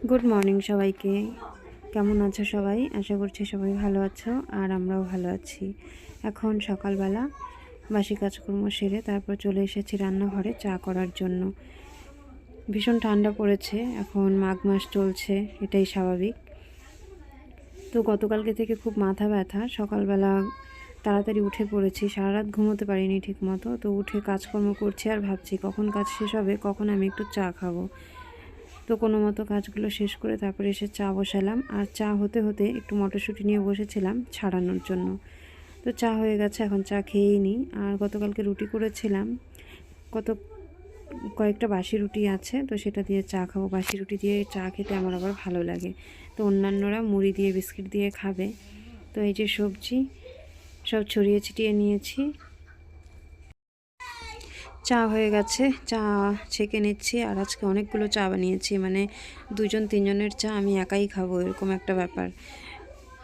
Good morning সবাইকে। কেমন আছো সবাই? আশা করছি সবাই ভালো আছো আর আমরাও ভালো আছি। এখন সকালবেলা বাসি কাজকর্ম সেরে তারপর চলে এসেছি রান্নাঘরে চা করার জন্য। ভীষণ ঠান্ডা পড়েছে, এখন মাঘ মাস চলছে, এটাই স্বাভাবিক। তো গতকালকে থেকে খুব মাথা ব্যথা। সকালবেলা তাড়াতাড়ি উঠে পড়েছি, সারা রাত ঘুমোতে পারিনি ঠিক মতো। তো উঠে কাজকর্ম করছি আর ভাবছি কখন কাজ শেষ হবে, কখন আমি একটু চা খাবো। তো কোনো মতো কাজগুলো শেষ করে তারপরে এসে চা বসালাম। আর চা হতে হতে একটু মটরশুঁটি নিয়ে বসেছিলাম ছাড়ানোর জন্য। তো চা হয়ে গেছে, এখন চা খেয়েই নিই। আর গতকালকে রুটি করেছিলাম, কয়েকটা বাসি রুটি আছে, তো সেটা দিয়ে চা খাবো। বাসি রুটি দিয়ে চা খেতে আমার আবার ভালো লাগে। তো অন্যান্যরা মুড়ি দিয়ে বিস্কিট দিয়ে খাবে। তো এই যে সবজি সব ছড়িয়ে ছিটিয়ে নিয়েছি। চা হয়ে গেছে, চা ছেঁকে নিচ্ছি। আর আজকে অনেকগুলো চা বানিয়েছি, মানে 2-3 জনের চা আমি একাই খাবো, এরকম একটা ব্যাপার।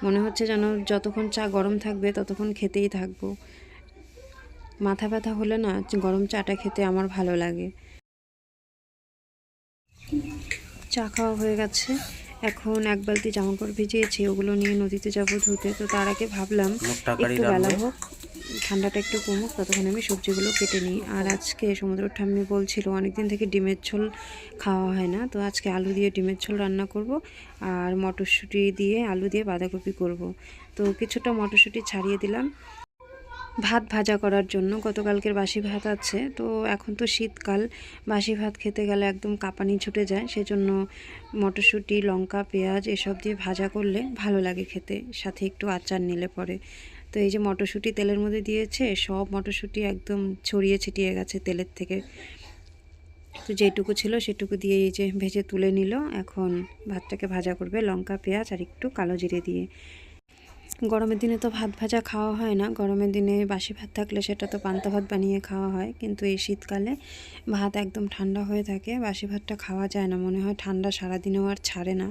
মনে হচ্ছে যেন যতক্ষণ চা গরম থাকবে ততক্ষণ খেতেই থাকবো। মাথা ব্যথা হলে না গরম চাটা খেতে আমার ভালো লাগে। চা খাওয়া হয়ে গেছে। এখন 1 বালতি জামাকাপড় ভিজিয়েছি, ওগুলো নিয়ে নদীতে যাব ধুতে। তো তার আগে ভাবলাম একটু বেলা হোক, ঠান্ডাটা একটু কমুক, ততক্ষণ আমি সবজিগুলো কেটে নিই। আর আজকে সমুদ্রের ঠাম্মি বলছিল অনেকদিন থেকে ডিমের ঝোল খাওয়া হয় না, তো আজকে আলু দিয়ে ডিমের ঝোল রান্না করব আর মটরশুঁটি দিয়ে আলু দিয়ে বাঁধাকপি করব। তো কিছুটা মটরশুঁটি ছাড়িয়ে দিলাম ভাত ভাজা করার জন্য। গতকালকের বাসি ভাত আছে, তো এখন তো শীতকাল, বাসি ভাত খেতে গেলে একদম কাঁপানি ছুটে যায়। সেজন্য মটরশুঁটি, লঙ্কা, পেঁয়াজ এসব দিয়ে ভাজা করলে ভালো লাগে খেতে, সাথে একটু আচার নিলে পরে। তো এই যে মটরশুঁটি তেলের মধ্যে দিয়েছে, সব মটরশুঁটি একদম ছড়িয়ে ছিটিয়ে গেছে তেলের থেকে। তো যেটুকু ছিল সেটুকু দিয়ে এই যে ভেজে তুলে নিল। এখন ভাতটাকে ভাজা করবে লঙ্কা, পেঁয়াজ আর একটু কালো জিরে দিয়ে। গরমের দিনে তো ভাত ভাজা খাওয়া হয় না, গরমের দিনে বাসি ভাত থাকলে সেটা তো পান্তা ভাত বানিয়ে খাওয়া হয়। কিন্তু এই শীতকালে ভাত একদম ঠান্ডা হয়ে থাকে, বাসি ভাতটা খাওয়া যায় না, মনে হয় ঠান্ডা সারাদিনেও আর ছাড়ে না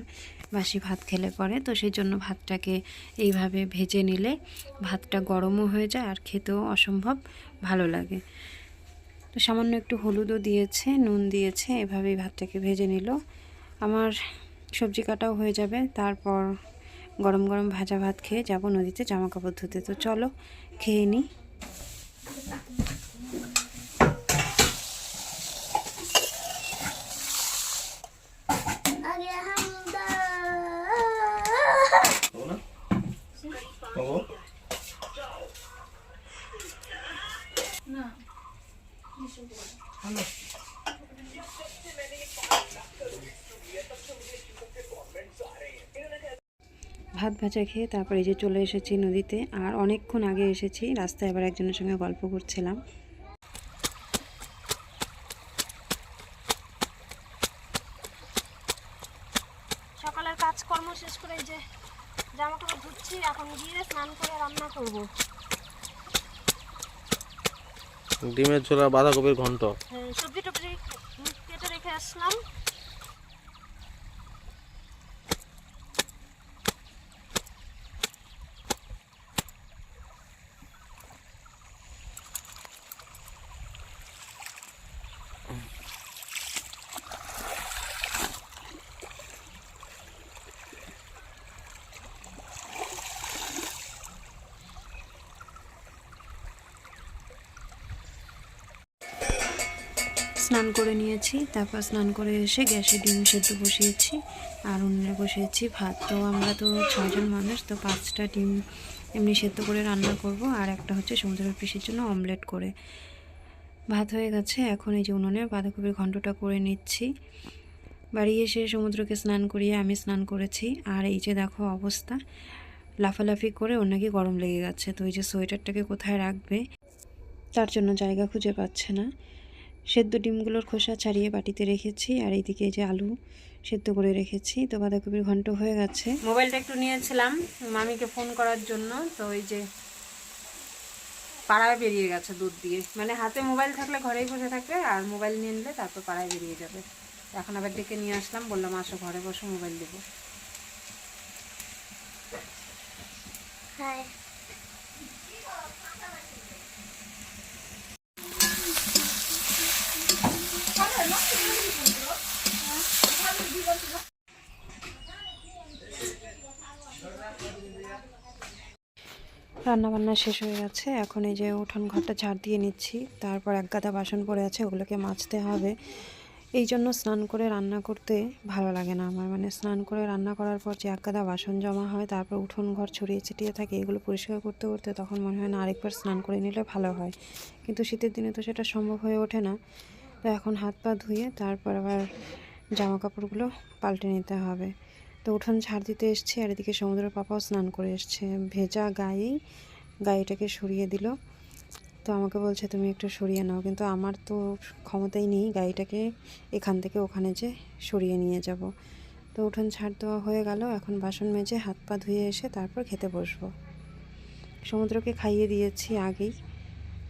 বাসি ভাত খেলে পরে। তো সেই জন্য ভাতটাকে এইভাবে ভেজে নিলে ভাতটা গরমও হয়ে যায় আর খেতেও অসম্ভব ভালো লাগে। তো সামান্য একটু হলুদও দিয়েছে, নুন দিয়েছে, এভাবেই ভাতটাকে ভেজে নিল। আমার সবজি কাটাও হয়ে যাবে, তারপর গরম গরম ভাজা ভাত খেয়ে যাব নদীতে জামা কাপড় ধুতে। তো চলো খেয়ে নিই। ভাত ভাজা খেয়ে তারপরে এই যে চলে এসেছি নদীতে। আর অনেকক্ষণ আগে এসেছি, রাস্তায় আবার একজনের সঙ্গে গল্প করছিলাম। সকালের কাজকর্ম শেষ করে এই যে জামা কাপড় ধুচ্ছি, এখন গিয়ে স্নান করে রান্না করব। ডিমের ঝোলা, বাঁধাকপির ঘন্ট। সবজি টবজি কেটে রেখে আসলাম। স্নান করে নিয়েছি, তারপর স্নান করে এসে গ্যাসে ডিম সেদ্ধ বসিয়েছি আর উনুনে বসিয়েছি ভাত। তো আমরা তো 6 জন মানুষ, তো 5টা ডিম এমনি সেদ্ধ করে রান্না করব আর একটা হচ্ছে সমুদ্রের পিসির জন্য অমলেট করে। ভাত হয়ে গেছে, এখন এই যে উনুনে বাঁধাকপির ঘন্টটা করে নিচ্ছি। বাড়ি এসে সমুদ্রকে স্নান করিয়ে আমি স্নান করেছি। আর এই যে দেখো অবস্থা, লাফালাফি করে ওর নাকি গরম লেগে গেছে। তো এই যে সোয়েটারটাকে কোথায় রাখবে তার জন্য জায়গা খুঁজে পাচ্ছে না। সেদ্ধ ডিমগুলোর খোসা ছাড়িয়ে বাটিতে রেখেছি, আর এইদিকে যে আলু সেদ্ধ করে রেখেছি। তো বাঁধাকপির ঘন্ট হয়ে গেছে। মোবাইলটা একটু নিয়েছিলাম মামিকে ফোন করার জন্য, তো ওই যে পাড়ায় বেরিয়ে গেছে দুধ দিয়ে, মানে হাতে মোবাইল থাকলে ঘরেই বসে থাকবে, আর মোবাইল নিয়ে নিলে তারপর পাড়ায় বেরিয়ে যাবে। এখন আবার ডেকে নিয়ে আসলাম, বললাম আসো ঘরে বসো মোবাইল দেবো। রান্নাবান্না শেষ হয়ে গেছে, এখন এই যে উঠোন ঘরটা ঝাড় দিয়ে নিচ্ছি। তারপর এক গাদা বাসন পড়ে আছে, ওগুলোকে মাজতে হবে। এই জন্য স্নান করে রান্না করতে ভালো লাগে না আমার, মানে স্নান করে রান্না করার পর যে এক গাদা বাসন জমা হয়, তারপর উঠোন ঘর ছড়িয়ে ছিটিয়ে থাকে, এগুলো পরিষ্কার করতে করতে তখন মনে হয় না আরেকবার স্নান করে নিলে ভালো হয়। কিন্তু শীতের দিনে তো সেটা সম্ভব হয়ে ওঠে না। তো এখন হাত পা ধুয়ে তারপর আবার জামা কাপড়গুলো পাল্টে নিতে হবে। তো উঠোন ঝাড় দিতে এসছি, আর এদিকে সমুদ্রের পাপাও স্নান করে এসছে, ভেজা গায়েই গাড়িটাকে সরিয়ে দিল। তো আমাকে বলছে তুমি একটু সরিয়ে নাও, কিন্তু আমার তো ক্ষমতাই নেই গাড়িটাকে এখান থেকে ওখানে যে সরিয়ে নিয়ে যাব। তো উঠোন ঝাড় দেওয়া হয়ে গেল, এখন বাসন মেজে হাত পা ধুয়ে এসে তারপর খেতে বসবো। সমুদ্রকে খাইয়ে দিয়েছি আগেই,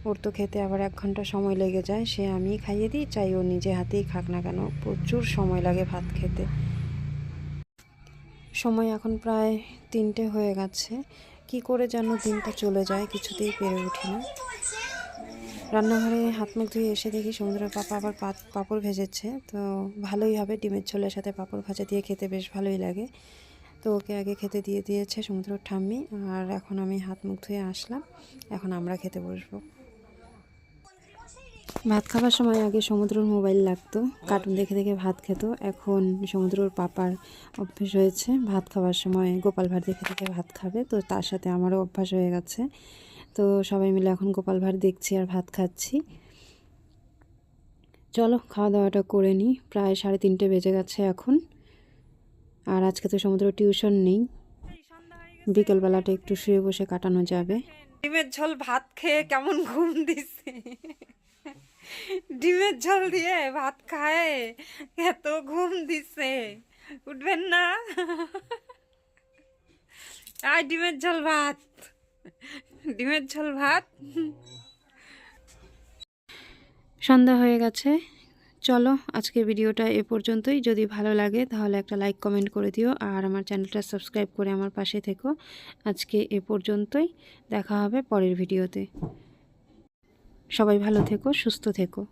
ওর তো খেতে আবার 1 ঘন্টা সময় লেগে যায়, সে আমিই খাইয়ে দিই, চাই ও নিজে হাতেই খাক না কেন, প্রচুর সময় লাগে ভাত খেতে। সময় এখন প্রায় 3টে হয়ে গেছে, কি করে যেন দিনটা চলে যায় কিছুতেই পেরে উঠি না। রান্নাঘরে হাত মুখ ধুয়ে এসে দেখি সমুদ্রের পাপা আবার পাঁপড় ভেজেছে। তো ভালোই হবে, ডিমের ঝোলের সাথে পাঁপড় ভাজা দিয়ে খেতে বেশ ভালোই লাগে। তো ওকে আগে খেতে দিয়ে দিয়েছে সমুদ্রের ঠাম্মি, আর এখন আমি হাত মুখ ধুয়ে আসলাম, এখন আমরা খেতে বসবো। ভাত খাবার সময় আগে সমুদ্রের মোবাইল লাগতো, কার্টুন দেখে দেখে ভাত খেত। এখন সমুদ্রের পাপার অভ্যেস হয়েছে ভাত খাবার সময় গোপাল ভাঁড় দেখে দেখে ভাত খাবে, তো তার সাথে আমারও অভ্যাস হয়ে গেছে। তো সবাই মিলে এখন গোপাল ভাঁড় দেখছি আর ভাত খাচ্ছি। চলো খাওয়া দাওয়াটা করে নিই, প্রায় 3:30 বেজে গেছে এখন। আর আজকে তো সমুদ্র টিউশন নেই, বিকেলবেলাটা একটু শুয়ে বসে কাটানো যাবে। ডিমের ঝোল ভাত খেয়ে কেমন ঘুম দিচ্ছে, ডিমের ঝোল দিয়ে ভাত খায় এত ঘুম দিচ্ছে, উঠবেন না? আর ডিমের ঝোল ভাত, ডিমের ঝোল ভাত। সন্ধ্যা হয়ে গেছে, চলো আজকে ভিডিওটা এ পর্যন্তই। যদি ভালো লাগে তাহলে একটা লাইক কমেন্ট করে দিও, আর আমার চ্যানেলটা সাবস্ক্রাইব করে আমার পাশে থেকো। আজকে এ পর্যন্তই, দেখা হবে পরের ভিডিওতে। সবাই ভালো থেকো, সুস্থ থেকো।